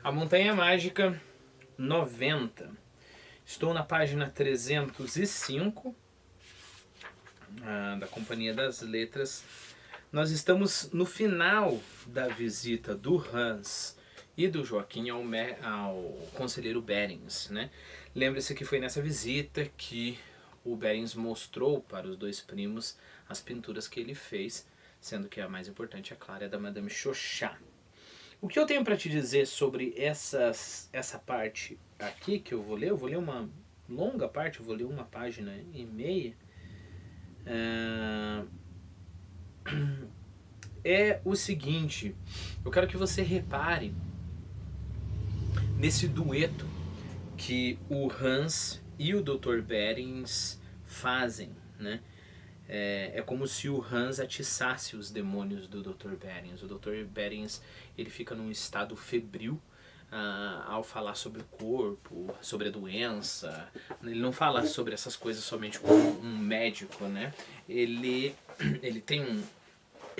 A Montanha Mágica 90. Estou na página 305 da Companhia das Letras. Nós estamos no final da visita do Hans e do Joaquim ao conselheiro Berens, né? Lembre-se que foi nessa visita que o Berens mostrou para os dois primos as pinturas que ele fez, sendo que a mais importante, é claro, é da Madame Chauchat. O que eu tenho para te dizer sobre essa parte aqui que eu vou ler uma longa parte, eu vou ler uma página e meia, é o seguinte: eu quero que você repare nesse dueto que o Hans e o Dr. Berens fazem, né? É como se o Hans atiçasse os demônios do Dr. Berens. O Dr. Berens, ele fica num estado febril ao falar sobre o corpo, sobre a doença. Ele não fala sobre essas coisas somente como um médico, né? Ele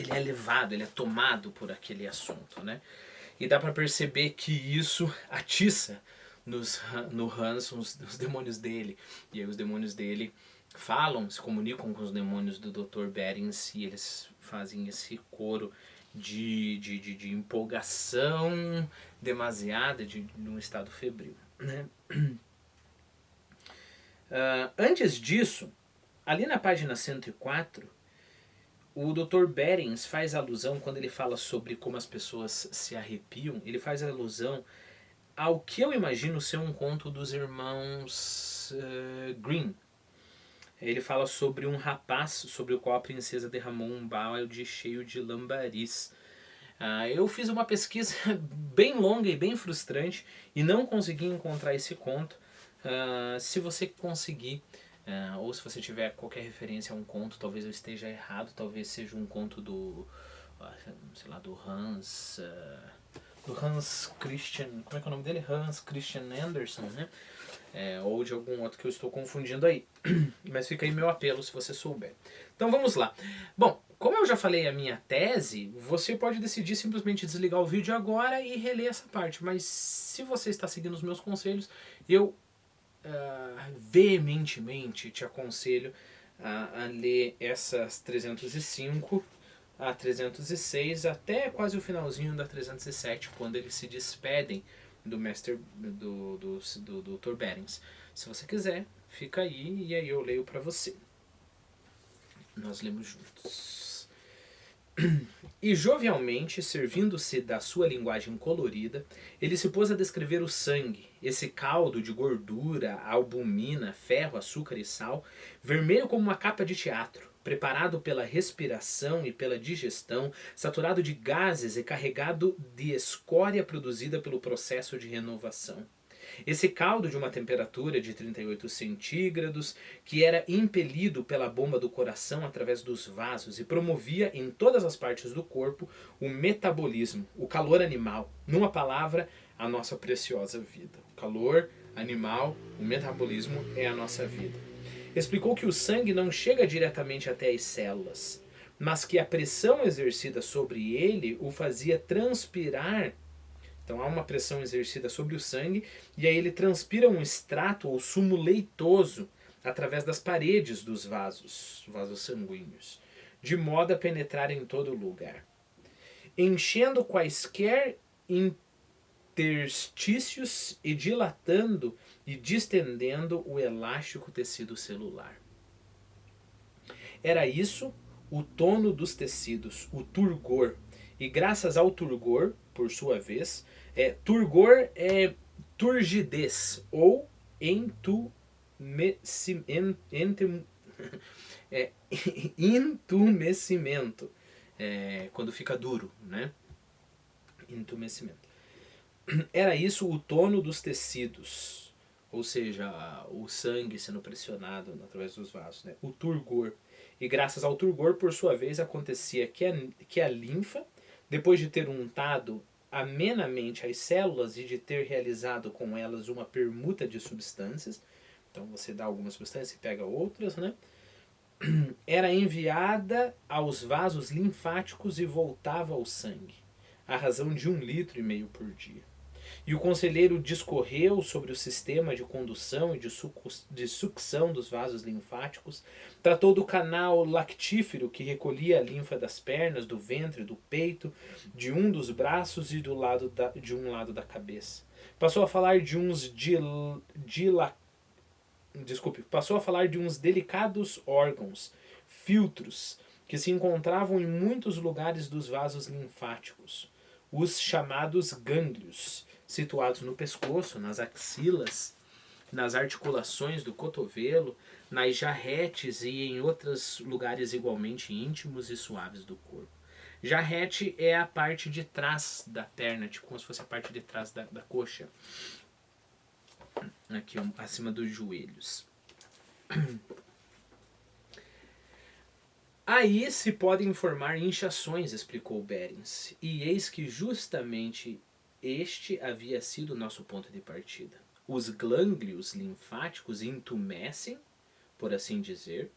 é levado, ele é tomado por aquele assunto, né? E dá para perceber que isso atiça no Hans os demônios dele. E aí os demônios dele falam, se comunicam com os demônios do Dr. Berens e eles fazem esse coro de empolgação demasiada, de um estado febril, né? Antes disso, ali na página 104, o Dr. Berens faz alusão, quando ele fala sobre como as pessoas se arrepiam, ele faz alusão ao que eu imagino ser um conto dos irmãos Grimm. Ele fala sobre um rapaz sobre o qual a princesa derramou um balde cheio de lambaris. Eu fiz uma pesquisa bem longa e bem frustrante e não consegui encontrar esse conto. Se você conseguir, ou se você tiver qualquer referência a um conto, talvez eu esteja errado, talvez seja um conto sei lá, do Hans Christian, como é que é o nome dele? Hans Christian Andersen, né? Ou de algum outro que eu estou confundindo aí. Mas fica aí meu apelo se você souber. Então vamos lá. Bom, como eu já falei a minha tese, você pode decidir simplesmente desligar o vídeo agora e reler essa parte. Mas se você está seguindo os meus conselhos, eu veementemente te aconselho a ler essas 305 a 306 até quase o finalzinho da 307, quando eles se despedem do mestre do Dr. Berens. Se você quiser, fica aí e aí eu leio para você. Nós lemos juntos. E jovialmente, servindo-se da sua linguagem colorida, ele se pôs a descrever o sangue, esse caldo de gordura, albumina, ferro, açúcar e sal, vermelho como uma capa de teatro, preparado pela respiração e pela digestão, saturado de gases e carregado de escória produzida pelo processo de renovação. Esse caldo de uma temperatura de 38 centígrados, que era impelido pela bomba do coração através dos vasos e promovia em todas as partes do corpo o metabolismo, o calor animal, numa palavra, a nossa preciosa vida. O calor animal, o metabolismo é a nossa vida. Explicou que o sangue não chega diretamente até as células, mas que a pressão exercida sobre ele o fazia transpirar. Então há uma pressão exercida sobre o sangue e aí ele transpira um extrato ou sumo leitoso através das paredes dos vasos sanguíneos, de modo a penetrar em todo lugar, enchendo quaisquer interstícios e dilatando e distendendo o elástico tecido celular. Era isso o tono dos tecidos, o turgor, e graças ao turgor, por sua vez, turgor é turgidez ou entumecimento, quando fica duro, né? Entumecimento. Era isso o tono dos tecidos, ou seja, o sangue sendo pressionado através dos vasos, né? O turgor. E graças ao turgor, por sua vez, acontecia que a linfa, depois de ter untado amenamente as células e de ter realizado com elas uma permuta de substâncias, então você dá algumas substâncias e pega outras, né? Era enviada aos vasos linfáticos e voltava ao sangue, à razão de 1,5 litros por dia. E o conselheiro discorreu sobre o sistema de condução e de sucção dos vasos linfáticos, tratou do canal lactífero que recolhia a linfa das pernas, do ventre, do peito, de um dos braços e de um lado da cabeça. Passou a falar de passou a falar de uns delicados órgãos, filtros, que se encontravam em muitos lugares dos vasos linfáticos, os chamados gânglios, situados no pescoço, nas axilas, nas articulações do cotovelo, nas jarretes e em outros lugares igualmente íntimos e suaves do corpo. Jarrete é a parte de trás da perna, tipo como se fosse a parte de trás da coxa, aqui acima dos joelhos. Aí se podem formar inchações, explicou Berens, e eis que justamente este havia sido o nosso ponto de partida. Os glânglios linfáticos entumecem, por assim dizer.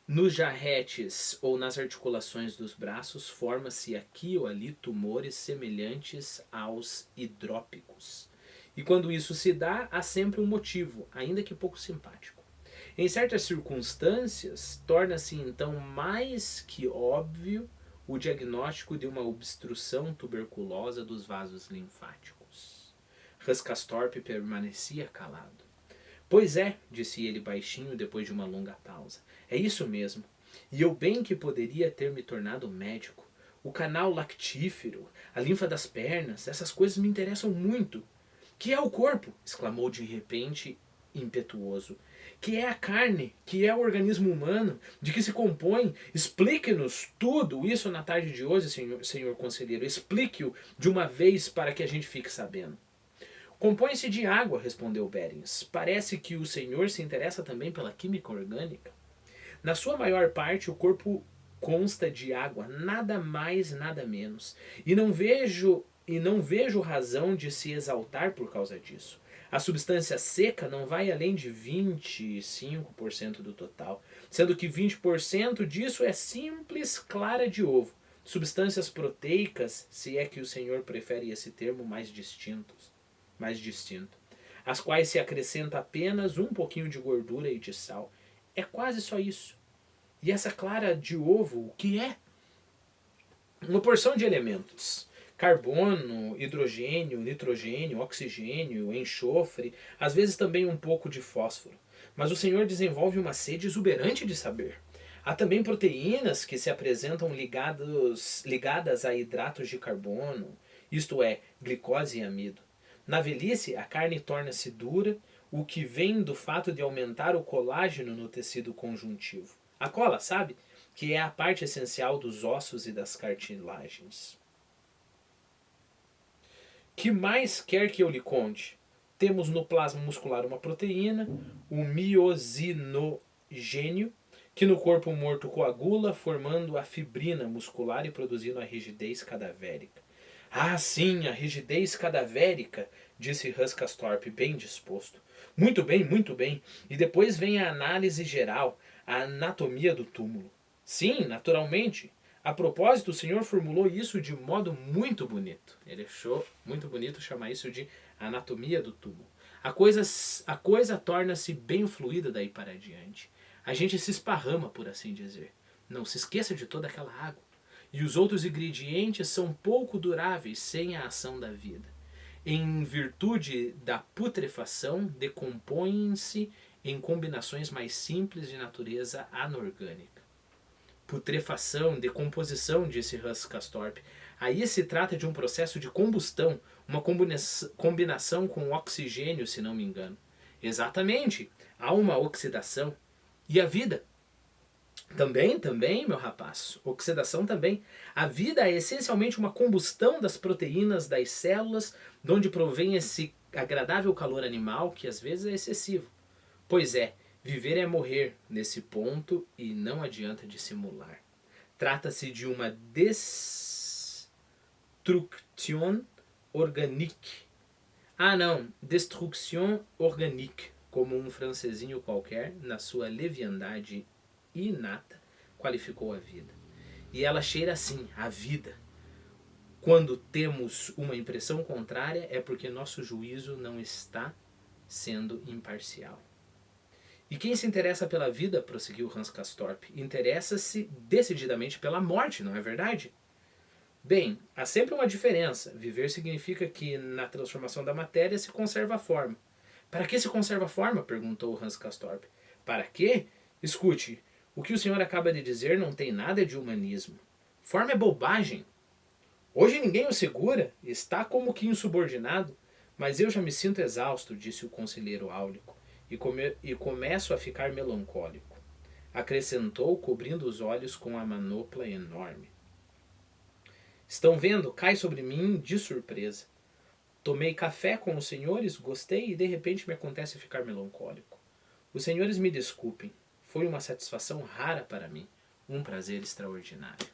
Nos jarretes ou nas articulações dos braços forma-se aqui ou ali tumores semelhantes aos hidrópicos. E quando isso se dá, há sempre um motivo, ainda que pouco simpático. Em certas circunstâncias, torna-se então mais que óbvio o diagnóstico de uma obstrução tuberculosa dos vasos linfáticos. Rascastorp permanecia calado. Pois é, disse ele baixinho depois de uma longa pausa. É isso mesmo. E eu bem que poderia ter me tornado médico. O canal lactífero, a linfa das pernas, essas coisas me interessam muito. Que é o corpo? Exclamou de repente, impetuoso. Que é a carne? Que é o organismo humano? De que se compõe? Explique-nos tudo isso na tarde de hoje, senhor conselheiro. Explique-o de uma vez para que a gente fique sabendo. Compõe-se de água, respondeu Berens. Parece que o senhor se interessa também pela química orgânica. Na sua maior parte, o corpo consta de água, nada mais, nada menos. E não vejo razão de se exaltar por causa disso. A substância seca não vai além de 25% do total, sendo que 20% disso é simples clara de ovo. Substâncias proteicas, se é que o senhor prefere esse termo mais distinto, às quais se acrescenta apenas um pouquinho de gordura e de sal. É quase só isso. E essa clara de ovo, o que é? Uma porção de elementos. Carbono, hidrogênio, nitrogênio, oxigênio, enxofre, às vezes também um pouco de fósforo. Mas o senhor desenvolve uma sede exuberante de saber. Há também proteínas que se apresentam ligadas a hidratos de carbono, isto é, glicose e amido. Na velhice, a carne torna-se dura, o que vem do fato de aumentar o colágeno no tecido conjuntivo. A cola, sabe? Que é a parte essencial dos ossos e das cartilagens. Que mais quer que eu lhe conte? Temos no plasma muscular uma proteína, o miosinogênio, que no corpo morto coagula, formando a fibrina muscular e produzindo a rigidez cadavérica. Ah, sim, a rigidez cadavérica, disse Rascastorp, bem disposto. Muito bem, muito bem. E depois vem a análise geral, a anatomia do túmulo. Sim, naturalmente. A propósito, o senhor formulou isso de modo muito bonito. Ele achou muito bonito chamar isso de anatomia do túmulo. A coisa torna-se bem fluida daí para diante. A gente se esparrama, por assim dizer. Não se esqueça de toda aquela água. E os outros ingredientes são pouco duráveis sem a ação da vida. Em virtude da putrefação, decompõem-se em combinações mais simples de natureza anorgânica. Putrefação, decomposição, disse Rascastorp. Aí se trata de um processo de combustão, uma combinação com oxigênio, se não me engano. Exatamente, há uma oxidação. E a vida? Também, meu rapaz. Oxidação também. A vida é essencialmente uma combustão das proteínas das células, de onde provém esse agradável calor animal, que às vezes é excessivo. Pois é, viver é morrer nesse ponto e não adianta dissimular. Trata-se de uma destruction organique. Ah, não, destruction organique, como um francesinho qualquer, na sua leviandade inata, qualificou a vida. E ela cheira assim, a vida. Quando temos uma impressão contrária, é porque nosso juízo não está sendo imparcial. E quem se interessa pela vida, prosseguiu Hans Castorp, interessa-se decididamente pela morte, não é verdade? Bem, há sempre uma diferença. Viver significa que na transformação da matéria se conserva a forma. Para que se conserva a forma? Perguntou Hans Castorp. Para quê? Escute, o que o senhor acaba de dizer não tem nada de humanismo. Forma é bobagem. Hoje ninguém o segura, está como que insubordinado. Mas eu já me sinto exausto, disse o conselheiro áulico, e começo a ficar melancólico. Acrescentou, cobrindo os olhos com a manopla enorme. Estão vendo? Cai sobre mim de surpresa. Tomei café com os senhores, gostei e de repente me acontece ficar melancólico. Os senhores me desculpem. Foi uma satisfação rara para mim. Um prazer extraordinário.